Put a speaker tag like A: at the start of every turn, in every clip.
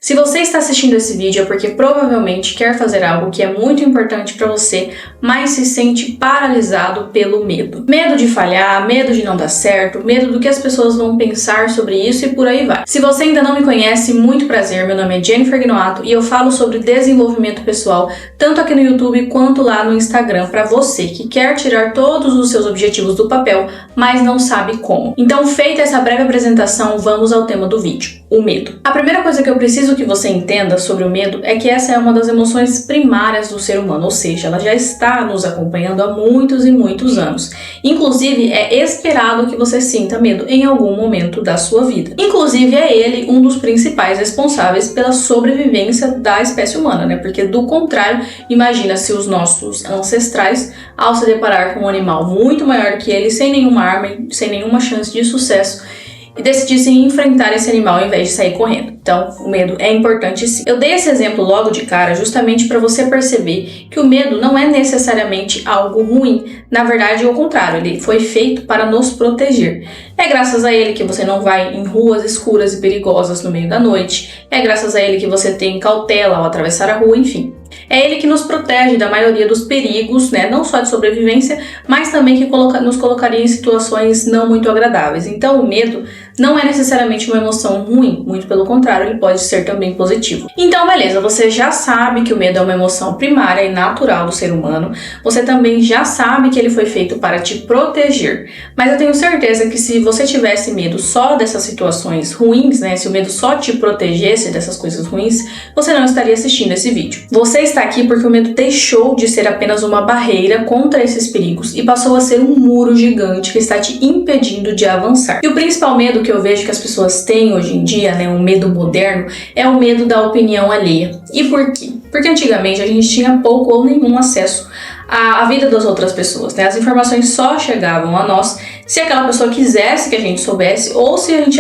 A: Se você está assistindo esse vídeo é porque provavelmente quer fazer algo que é muito importante para você, mas se sente paralisado pelo medo. Medo de falhar, medo de não dar certo, medo do que as pessoas vão pensar sobre isso e por aí vai. Se você ainda não me conhece, muito prazer, meu nome é Jennifer Gnoato e eu falo sobre desenvolvimento pessoal, tanto aqui no YouTube quanto lá no Instagram, para você que quer tirar todos os seus objetivos do papel, mas não sabe como. Então, feita essa breve apresentação, vamos ao tema do vídeo, o medo. A primeira coisa que eu preciso que você entenda sobre o medo é que essa é uma das emoções primárias do ser humano, ou seja, ela já está nos acompanhando há muitos e muitos anos. Inclusive, é esperado que você sinta medo em algum momento da sua vida. Inclusive, é ele um dos principais responsáveis pela sobrevivência da espécie humana, né? Porque, do contrário, imagina se os nossos ancestrais, ao se deparar com um animal muito maior que ele, sem nenhuma arma, sem nenhuma chance de sucesso, e decidissem enfrentar esse animal ao invés de sair correndo. Então, o medo é importante sim. Eu dei esse exemplo logo de cara justamente para você perceber que o medo não é necessariamente algo ruim. Na verdade, ao contrário, ele foi feito para nos proteger. É graças a ele que você não vai em ruas escuras e perigosas no meio da noite. É graças a ele que você tem cautela ao atravessar a rua, enfim. É ele que nos protege da maioria dos perigos, né? Não só de sobrevivência, mas também que nos colocaria em situações não muito agradáveis. Então, o medo não é necessariamente uma emoção ruim, muito pelo contrário, ele pode ser também positivo. Então, beleza, você já sabe que o medo é uma emoção primária e natural do ser humano, você também já sabe que ele foi feito para te proteger, mas eu tenho certeza que se você tivesse medo só dessas situações ruins, né, se o medo só te protegesse dessas coisas ruins, você não estaria assistindo esse vídeo. Você está aqui porque o medo deixou de ser apenas uma barreira contra esses perigos e passou a ser um muro gigante que está te impedindo de avançar. E o principal medo que eu vejo que as pessoas têm hoje em dia, né, um medo moderno, é o medo da opinião alheia. E por quê? Porque antigamente a gente tinha pouco ou nenhum acesso à vida das outras pessoas, né? As informações só chegavam a nós se aquela pessoa quisesse que a gente soubesse ou se a gente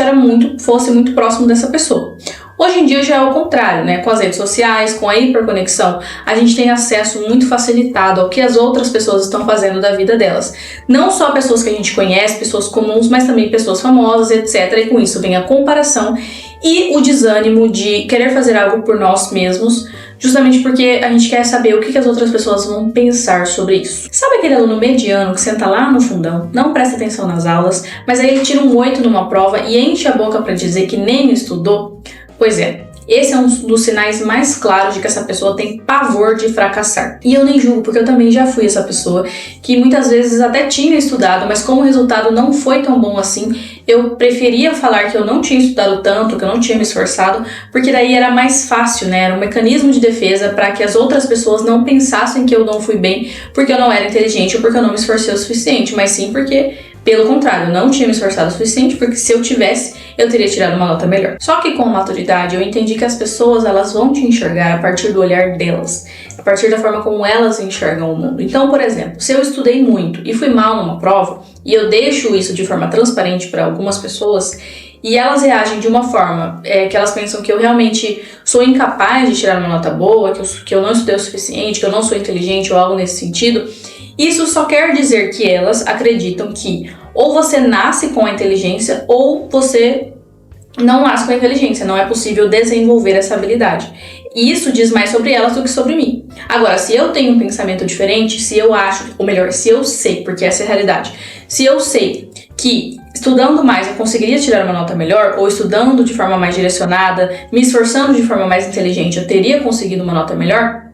A: fosse muito próximo dessa pessoa. Hoje em dia já é o contrário, né? Com as redes sociais, com a hiperconexão, a gente tem acesso muito facilitado ao que as outras pessoas estão fazendo da vida delas. Não só pessoas que a gente conhece, pessoas comuns, mas também pessoas famosas, etc. E com isso vem a comparação e o desânimo de querer fazer algo por nós mesmos, justamente porque a gente quer saber o que as outras pessoas vão pensar sobre isso. Sabe aquele aluno mediano que senta lá no fundão, não presta atenção nas aulas, mas aí ele tira um 8 numa prova e enche a boca para dizer que nem estudou? Pois é, esse é um dos sinais mais claros de que essa pessoa tem pavor de fracassar. E eu nem julgo, porque eu também já fui essa pessoa que muitas vezes até tinha estudado, mas como o resultado não foi tão bom assim, eu preferia falar que eu não tinha estudado tanto, que eu não tinha me esforçado, porque daí era mais fácil, né? Era um mecanismo de defesa para que as outras pessoas não pensassem que eu não fui bem porque eu não era inteligente ou porque eu não me esforcei o suficiente, mas sim porque, pelo contrário, eu não tinha me esforçado o suficiente, porque se eu tivesse, eu teria tirado uma nota melhor. Só que com a maturidade eu entendi que as pessoas, elas vão te enxergar a partir do olhar delas, a partir da forma como elas enxergam o mundo. Então, por exemplo, se eu estudei muito e fui mal numa prova, e eu deixo isso de forma transparente para algumas pessoas, e elas reagem de uma forma que elas pensam que eu realmente sou incapaz de tirar uma nota boa, que eu não estudei o suficiente, que eu não sou inteligente ou algo nesse sentido, isso só quer dizer que elas acreditam que ou você nasce com a inteligência ou você não nasce com a inteligência, não é possível desenvolver essa habilidade. E isso diz mais sobre elas do que sobre mim. Agora, se eu tenho um pensamento diferente, se eu acho, ou melhor, se eu sei, porque essa é a realidade, se eu sei que estudando mais eu conseguiria tirar uma nota melhor, ou estudando de forma mais direcionada, me esforçando de forma mais inteligente, eu teria conseguido uma nota melhor,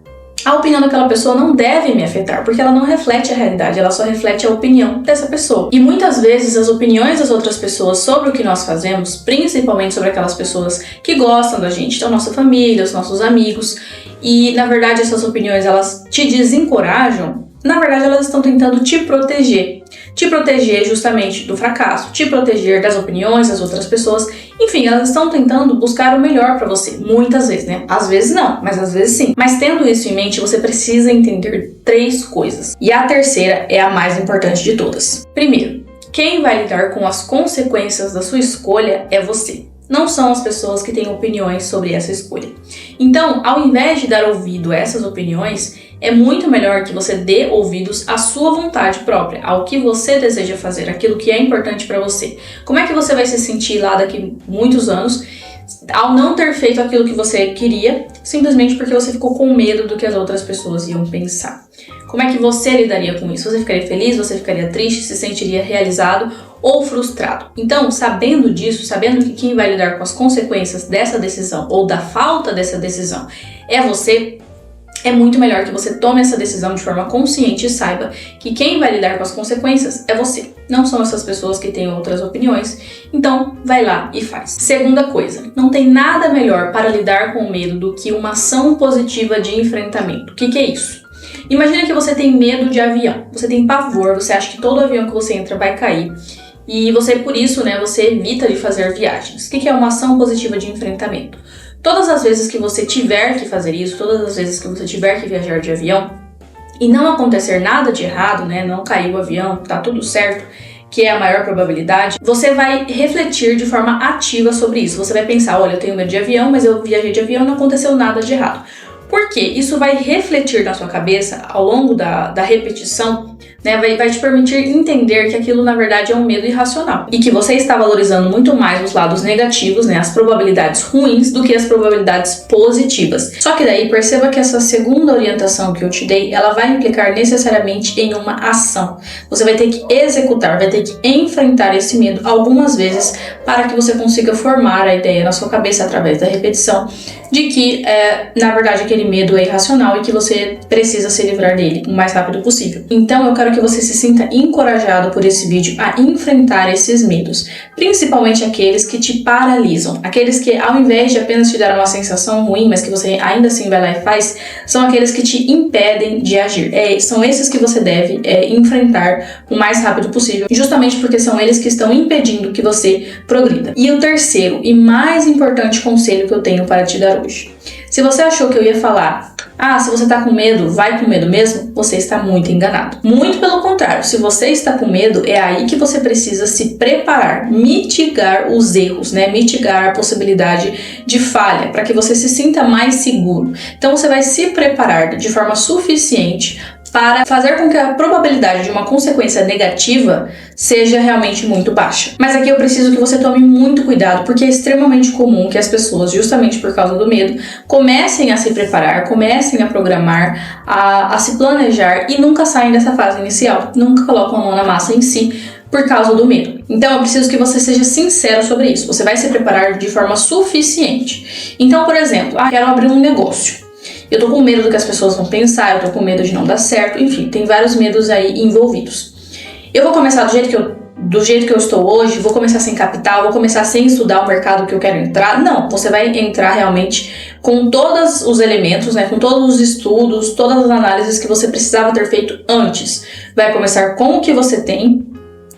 A: a opinião daquela pessoa não deve me afetar, porque ela não reflete a realidade, ela só reflete a opinião dessa pessoa. E muitas vezes as opiniões das outras pessoas sobre o que nós fazemos, principalmente sobre aquelas pessoas que gostam da gente, da nossa família, os nossos amigos, e na verdade essas opiniões elas te desencorajam, na verdade elas estão tentando te proteger. Te proteger justamente do fracasso, te proteger das opiniões das outras pessoas. Enfim, elas estão tentando buscar o melhor pra você, muitas vezes, né? Às vezes não, mas às vezes sim. Mas tendo isso em mente, você precisa entender 3 coisas. E a terceira é a mais importante de todas. Primeiro, quem vai lidar com as consequências da sua escolha é você. Não são as pessoas que têm opiniões sobre essa escolha. Então, ao invés de dar ouvido a essas opiniões, é muito melhor que você dê ouvidos à sua vontade própria, ao que você deseja fazer, aquilo que é importante para você. Como é que você vai se sentir lá daqui muitos anos ao não ter feito aquilo que você queria, simplesmente porque você ficou com medo do que as outras pessoas iam pensar. Como é que você lidaria com isso? Você ficaria feliz? Você ficaria triste? Se sentiria realizado ou frustrado? Então, sabendo disso, sabendo que quem vai lidar com as consequências dessa decisão ou da falta dessa decisão é você, é muito melhor que você tome essa decisão de forma consciente e saiba que quem vai lidar com as consequências é você. Não são essas pessoas que têm outras opiniões. Então, vai lá e faz. Segunda coisa, não tem nada melhor para lidar com o medo do que uma ação positiva de enfrentamento. O que é isso? Imagina que você tem medo de avião, você tem pavor, você acha que todo avião que você entra vai cair e você, por isso, você evita de fazer viagens. O que é uma ação positiva de enfrentamento? Todas as vezes que você tiver que fazer isso, todas as vezes que você tiver que viajar de avião e não acontecer nada de errado, não cair o avião, tá tudo certo, que é a maior probabilidade, você vai refletir de forma ativa sobre isso. Você vai pensar, olha, eu tenho medo de avião, mas eu viajei de avião e não aconteceu nada de errado. Por quê? Isso vai refletir na sua cabeça ao longo da repetição, vai te permitir entender que aquilo na verdade é um medo irracional e que você está valorizando muito mais os lados negativos, as probabilidades ruins, do que as probabilidades positivas. Só que daí perceba que essa segunda orientação que eu te dei, ela vai implicar necessariamente em uma ação. Você vai ter que executar, vai ter que enfrentar esse medo algumas vezes para que você consiga formar a ideia na sua cabeça através da repetição de que, na verdade, aquele medo é irracional e que você precisa se livrar dele o mais rápido possível. Então, eu quero que você se sinta encorajado por esse vídeo a enfrentar esses medos, principalmente aqueles que te paralisam, aqueles que, ao invés de apenas te dar uma sensação ruim, mas que você ainda assim vai lá e faz, são aqueles que te impedem de agir. São esses que você deve enfrentar o mais rápido possível, justamente porque são eles que estão impedindo que você progrida. E o terceiro e mais importante conselho que eu tenho para te dar hoje. Se você achou que eu ia falar, se você tá com medo, vai com medo mesmo, você está muito enganado. Muito pelo contrário, se você está com medo, é aí que você precisa se preparar, mitigar os erros, mitigar a possibilidade de falha, para que você se sinta mais seguro. Então você vai se preparar de forma suficiente para fazer com que a probabilidade de uma consequência negativa seja realmente muito baixa. Mas aqui eu preciso que você tome muito cuidado, porque é extremamente comum que as pessoas, justamente por causa do medo, comecem a se preparar, comecem a programar, a se planejar e nunca saem dessa fase inicial, nunca colocam a mão na massa em si, por causa do medo. Então eu preciso que você seja sincero sobre isso. Você vai se preparar de forma suficiente. Então, por exemplo, quero abrir um negócio. Eu tô com medo do que as pessoas vão pensar, eu tô com medo de não dar certo, enfim, tem vários medos aí envolvidos. Eu vou começar do jeito que eu estou hoje, vou começar sem capital, vou começar sem estudar o mercado que eu quero entrar. Não, você vai entrar realmente com todos os elementos, com todos os estudos, todas as análises que você precisava ter feito antes. Vai começar com o que você tem,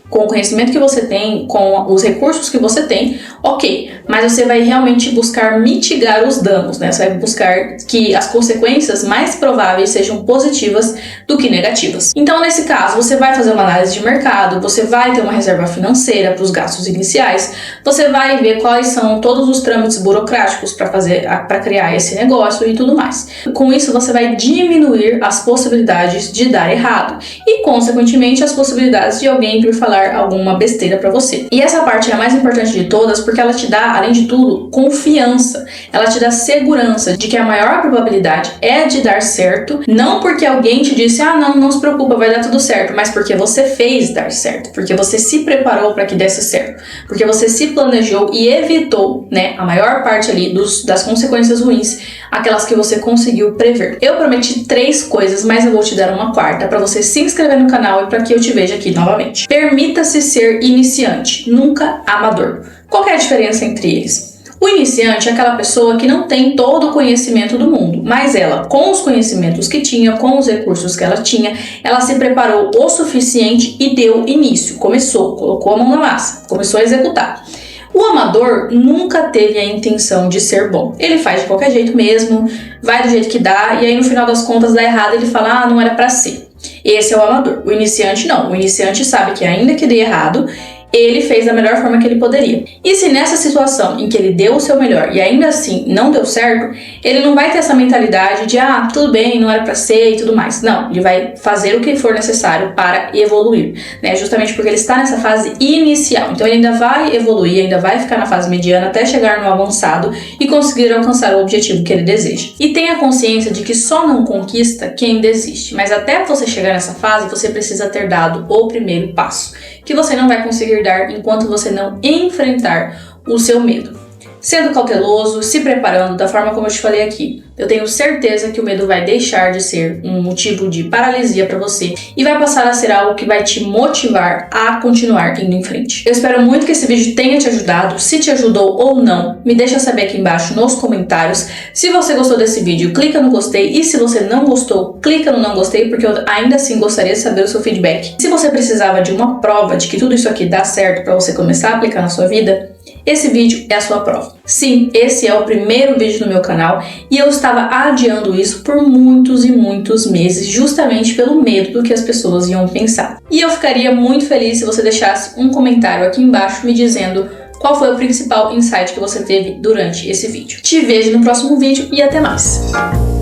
A: com o conhecimento que você tem, com os recursos que você tem, ok, mas você vai realmente buscar mitigar os danos, Você vai buscar que as consequências mais prováveis sejam positivas do que negativas. Então, nesse caso, você vai fazer uma análise de mercado, você vai ter uma reserva financeira para os gastos iniciais, você vai ver quais são todos os trâmites burocráticos para criar esse negócio e tudo mais. Com isso, você vai diminuir as possibilidades de dar errado e, consequentemente, as possibilidades de alguém vir falar alguma besteira pra você. E essa parte é a mais importante de todas, porque ela te dá, além de tudo, confiança. Ela te dá segurança de que a maior probabilidade é de dar certo, não porque alguém te disse, não se preocupa, vai dar tudo certo, mas porque você fez dar certo, porque você se preparou para que desse certo, porque você se planejou e evitou, a maior parte ali das consequências ruins, aquelas que você conseguiu prever. Eu prometi 3 coisas, mas eu vou te dar uma quarta para você se inscrever no canal e para que eu te veja aqui novamente. Permita-se ser iniciante, nunca amador. Qual é a diferença entre eles? O iniciante é aquela pessoa que não tem todo o conhecimento do mundo, mas ela, com os conhecimentos que tinha, com os recursos que ela tinha, ela se preparou o suficiente e deu início, colocou a mão na massa, começou a executar. O amador nunca teve a intenção de ser bom. Ele faz de qualquer jeito mesmo, vai do jeito que dá, e aí no final das contas dá errado, ele fala, não era pra ser. Esse é o amador. O iniciante não. O iniciante sabe que ainda que dê errado, ele fez da melhor forma que ele poderia. E se nessa situação em que ele deu o seu melhor e ainda assim não deu certo, ele não vai ter essa mentalidade de tudo bem, não era pra ser e tudo mais. Não, ele vai fazer o que for necessário para evoluir, né? Justamente porque ele está nessa fase inicial. Então ele ainda vai evoluir, ainda vai ficar na fase mediana até chegar no avançado e conseguir alcançar o objetivo que ele deseja. E tenha consciência de que só não conquista quem desiste, mas até você chegar nessa fase, você precisa ter dado o primeiro passo, que você não vai conseguir dar enquanto você não enfrentar o seu medo. Sendo cauteloso, se preparando da forma como eu te falei aqui. Eu tenho certeza que o medo vai deixar de ser um motivo de paralisia para você e vai passar a ser algo que vai te motivar a continuar indo em frente. Eu espero muito que esse vídeo tenha te ajudado. Se te ajudou ou não, me deixa saber aqui embaixo nos comentários. Se você gostou desse vídeo, clica no gostei, e se você não gostou, clica no não gostei, porque eu ainda assim gostaria de saber o seu feedback. Se você precisava de uma prova de que tudo isso aqui dá certo para você começar a aplicar na sua vida, esse vídeo é a sua prova. Sim, esse é o primeiro vídeo do meu canal e eu estava adiando isso por muitos e muitos meses, justamente pelo medo do que as pessoas iam pensar. E eu ficaria muito feliz se você deixasse um comentário aqui embaixo me dizendo qual foi o principal insight que você teve durante esse vídeo. Te vejo no próximo vídeo e até mais!